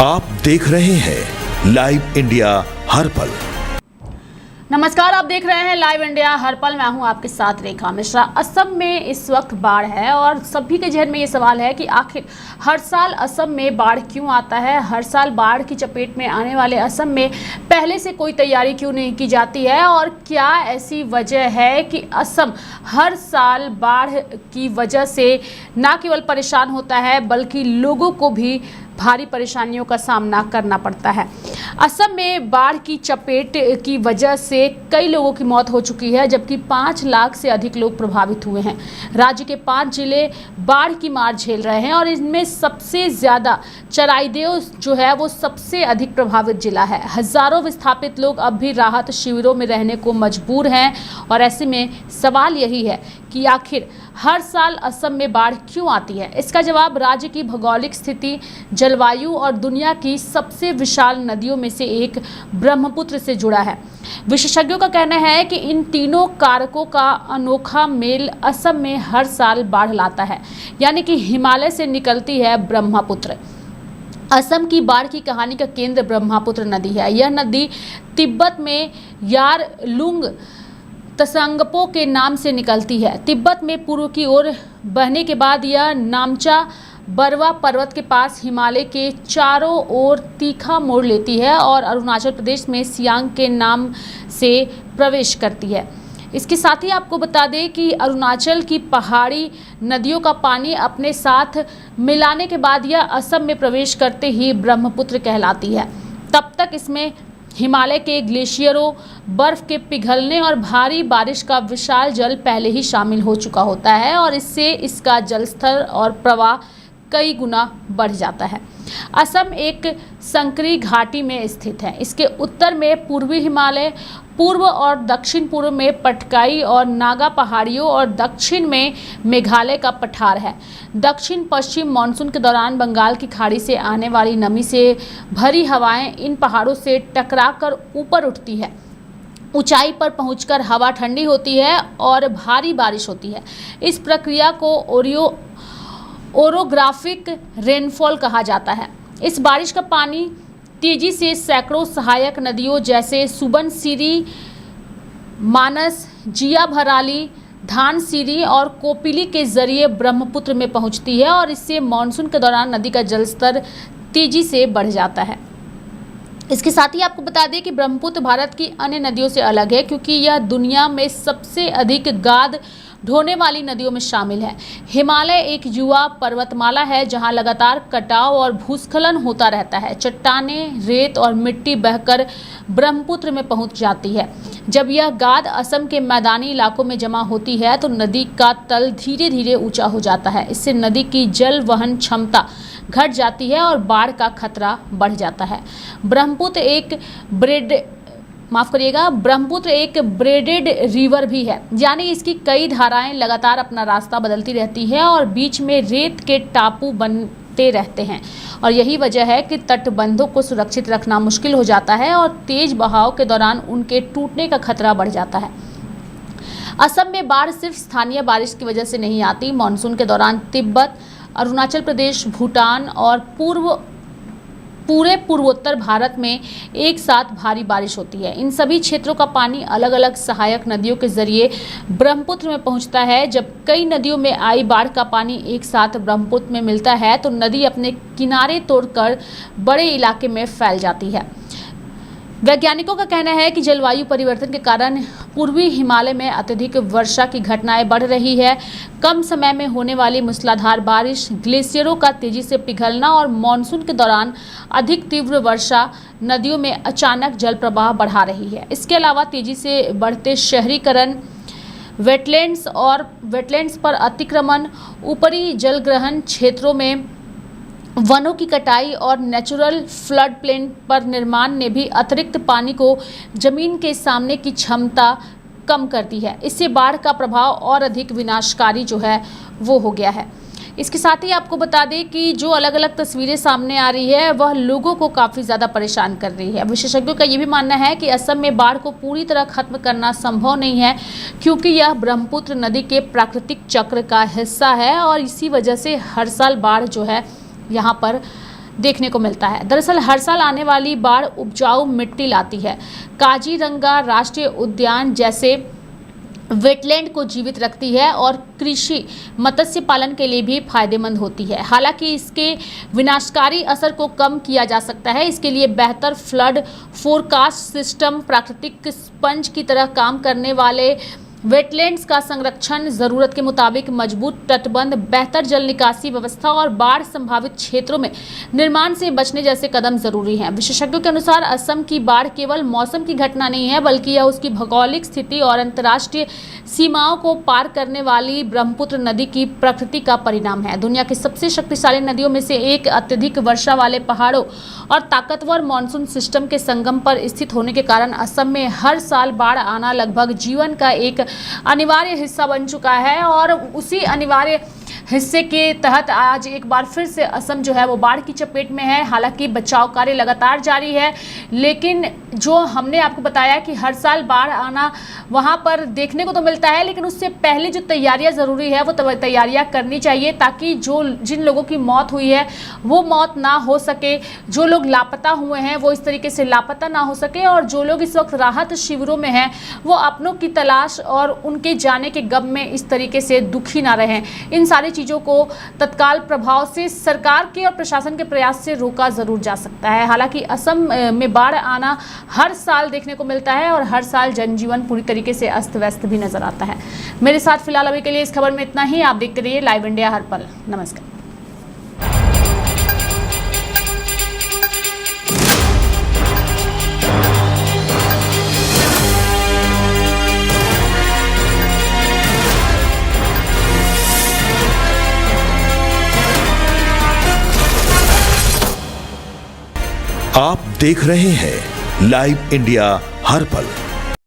आप देख रहे हैं लाइव इंडिया हर पल। नमस्कार, आप देख रहे हैं लाइव इंडिया हर पल। मैं हूं आपके साथ रेखा मिश्रा। असम में इस वक्त बाढ़ है और सभी के जहन में ये सवाल है कि आखिर हर साल असम में बाढ़ क्यों आता है। हर साल बाढ़ की चपेट में आने वाले असम में पहले से कोई तैयारी क्यों नहीं की जाती है और क्या ऐसी वजह है कि असम हर साल बाढ़ की वजह से न केवल परेशान होता है बल्कि लोगों को भी भारी परेशानियों का सामना करना पड़ता है। असम में बाढ़ की चपेट की वजह से कई लोगों की मौत हो चुकी है, जबकि 5 लाख से अधिक लोग प्रभावित हुए हैं। राज्य के 5 जिले बाढ़ की मार झेल रहे हैं और इनमें सबसे ज़्यादा चराइदेव जो है वो सबसे अधिक प्रभावित जिला है। हजारों विस्थापित लोग अब भी राहत शिविरों में रहने को मजबूर हैं और ऐसे में सवाल यही है कि आखिर हर साल असम में बाढ़ क्यों आती है। इसका जवाब राज्य की भौगोलिक स्थिति, जलवायु और दुनिया की सबसे विशाल नदियों में से एक ब्रह्मपुत्र से जुड़ा है। विशेषज्ञों का कहना है कि इन तीनों कारकों का अनोखा मेल असम में हर साल बाढ़ लाता है, यानी कि हिमालय से निकलती है ब्रह्मपुत्र। असम की बाढ़ की कहानी का केंद्र ब्रह्मपुत्र नदी है। यह नदी तिब्बत में यारलुंग तसंगपो के नाम से निकलती है। तिब्बत में पूर्व की ओर बहने के बाद यह नामचा बरवा पर्वत के पास हिमालय के चारों ओर तीखा मोड़ लेती है और अरुणाचल प्रदेश में सियांग के नाम से प्रवेश करती है। इसके साथ ही आपको बता दें कि अरुणाचल की पहाड़ी नदियों का पानी अपने साथ मिलाने के बाद यह असम में प्रवेश करते ही ब्रह्मपुत्र कहलाती है। तब तक इसमें हिमालय के ग्लेशियरों, बर्फ के पिघलने और भारी बारिश का विशाल जल पहले ही शामिल हो चुका होता है और इससे इसका जलस्तर और प्रवाह कई गुना बढ़ जाता है। असम एक संकरी घाटी में स्थित है। इसके उत्तर में पूर्वी हिमालय, पूर्व और दक्षिण पूर्व में पटकाई और नागा पहाड़ियों और दक्षिण में मेघालय का पठार है। दक्षिण पश्चिम मानसून के दौरान बंगाल की खाड़ी से आने वाली नमी से भरी हवाएं इन पहाड़ों से टकराकर ऊपर उठती है। ऊंचाई पर पहुंचकर हवा ठंडी होती है और भारी बारिश होती है। इस प्रक्रिया को ओरोग्राफिक रेनफॉल कहा जाता है। इस बारिश का पानी तेजी से सैकड़ों सहायक नदियों जैसे सुबनसिरी, मानस, जिया भराली, धानसिरी और कोपिली के जरिए ब्रह्मपुत्र में पहुंचती है और इससे मानसून के दौरान नदी का जलस्तर तेजी से बढ़ जाता है। इसके साथ ही आपको बता दें कि ब्रह्मपुत्र भारत की अन्य नदियों से अलग है क्योंकि यह दुनिया में सबसे अधिक गाद ढोने वाली नदियों में शामिल है। हिमालय एक युवा पर्वतमाला है जहां लगातार कटाव और भूस्खलन होता रहता है। चट्टानें, रेत और मिट्टी बहकर ब्रह्मपुत्र में पहुंच जाती है। जब यह गाद असम के मैदानी इलाकों में जमा होती है तो नदी का तल धीरे धीरे ऊंचा हो जाता है। इससे नदी की जल वहन क्षमता घट जाती है और बाढ़ का खतरा बढ़ जाता है। ब्रह्मपुत्र एक ब्रेडेड रिवर भी है, यानी इसकी कई धाराएं लगातार अपना रास्ता बदलती रहती है और बीच में रेत के टापू बनते रहते हैं और यही वजह है कि तटबंधों को सुरक्षित रखना मुश्किल हो जाता है और तेज बहाव के दौरान उनके टूटने का खतरा बढ़ जाता है। असम में बाढ़ सिर्फ स्थानीय बारिश की वजह से नहीं आती। मानसून के दौरान तिब्बत, अरुणाचल प्रदेश, भूटान और पूरे पूर्वोत्तर भारत में एक साथ भारी बारिश होती है। इन सभी क्षेत्रों का पानी अलग अलग सहायक नदियों के जरिए ब्रह्मपुत्र में पहुंचता है। जब कई नदियों में आई बाढ़ का पानी एक साथ ब्रह्मपुत्र में मिलता है तो नदी अपने किनारे तोड़कर बड़े इलाके में फैल जाती है। वैज्ञानिकों का कहना है कि जलवायु परिवर्तन के कारण पूर्वी हिमालय में अत्यधिक वर्षा की घटनाएं बढ़ रही है। कम समय में होने वाली मूसलाधार बारिश, ग्लेशियरों का तेजी से पिघलना और मानसून के दौरान अधिक तीव्र वर्षा नदियों में अचानक जल प्रवाह बढ़ा रही है। इसके अलावा तेजी से बढ़ते शहरीकरण, वेटलैंड्स पर अतिक्रमण, ऊपरी जलग्रहण क्षेत्रों में वनों की कटाई और नेचुरल फ्लड प्लेन पर निर्माण ने भी अतिरिक्त पानी को जमीन के सामने की क्षमता कम कर दी है। इससे बाढ़ का प्रभाव और अधिक विनाशकारी जो है वो हो गया है। इसके साथ ही आपको बता दें कि जो अलग अलग तस्वीरें सामने आ रही है वह लोगों को काफ़ी ज़्यादा परेशान कर रही है। विशेषज्ञों का ये भी मानना है कि असम में बाढ़ को पूरी तरह खत्म करना संभव नहीं है क्योंकि यह ब्रह्मपुत्र नदी के प्राकृतिक चक्र का हिस्सा है और इसी वजह से हर साल बाढ़ जो है यहाँ पर देखने को मिलता है। दरअसल हर साल आने वाली बाढ़ उपजाऊ मिट्टी लाती है। काजीरंगा राष्ट्रीय उद्यान जैसे वेटलैंड को जीवित रखती है और कृषि मत्स्य पालन के लिए भी फायदेमंद होती है। हालांकि इसके विनाशकारी असर को कम किया जा सकता है। इसके लिए बेहतर फ्लड फोरकास्ट सिस्टम, प्राकृतिक स्पंज की तरह काम करने वाले वेटलैंड्स का संरक्षण, जरूरत के मुताबिक मजबूत तटबंध, बेहतर जल निकासी व्यवस्था और बाढ़ संभावित क्षेत्रों में निर्माण से बचने जैसे कदम जरूरी हैं। विशेषज्ञों के अनुसार असम की बाढ़ केवल मौसम की घटना नहीं है, बल्कि यह उसकी भौगोलिक स्थिति और अंतर्राष्ट्रीय सीमाओं को पार करने वाली ब्रह्मपुत्र नदी की प्रकृति का परिणाम है। दुनिया की सबसे शक्तिशाली नदियों में से एक, अत्यधिक वर्षा वाले पहाड़ों और ताकतवर मानसून सिस्टम के संगम पर स्थित होने के कारण असम में हर साल बाढ़ आना लगभग जीवन का एक अनिवार्य हिस्सा बन चुका है। और उसी अनिवार्य हिस्से के तहत आज एक बार फिर से असम जो है वो बाढ़ की चपेट में है। हालांकि बचाव कार्य लगातार जारी है, लेकिन जो हमने आपको बताया कि हर साल बाढ़ आना वहां पर देखने को तो मिलता है, लेकिन उससे पहले जो तैयारियां जरूरी है वो तैयारियां करनी चाहिए, ताकि जिन लोगों की मौत हुई है वो मौत ना हो सके, जो लोग लापता हुए हैं वो इस तरीके से लापता ना हो सके, और जो लोग इस वक्त राहत शिविरों में हैं वो अपनों की तलाश और उनके जाने के गम में इस तरीके से दुखी ना रहें। इन सारी चीज़ों को तत्काल प्रभाव से सरकार के और प्रशासन के प्रयास से रोका जरूर जा सकता है। हालांकि असम में बाढ़ आना हर साल देखने को मिलता है और हर साल जनजीवन पूरी तरीके से अस्त व्यस्त भी नजर आता है। मेरे साथ फिलहाल अभी के लिए इस खबर में इतना ही। आप देखते रहिए लाइव इंडिया हर पल। नमस्कार। आप देख रहे हैं लाइव इंडिया हर पल।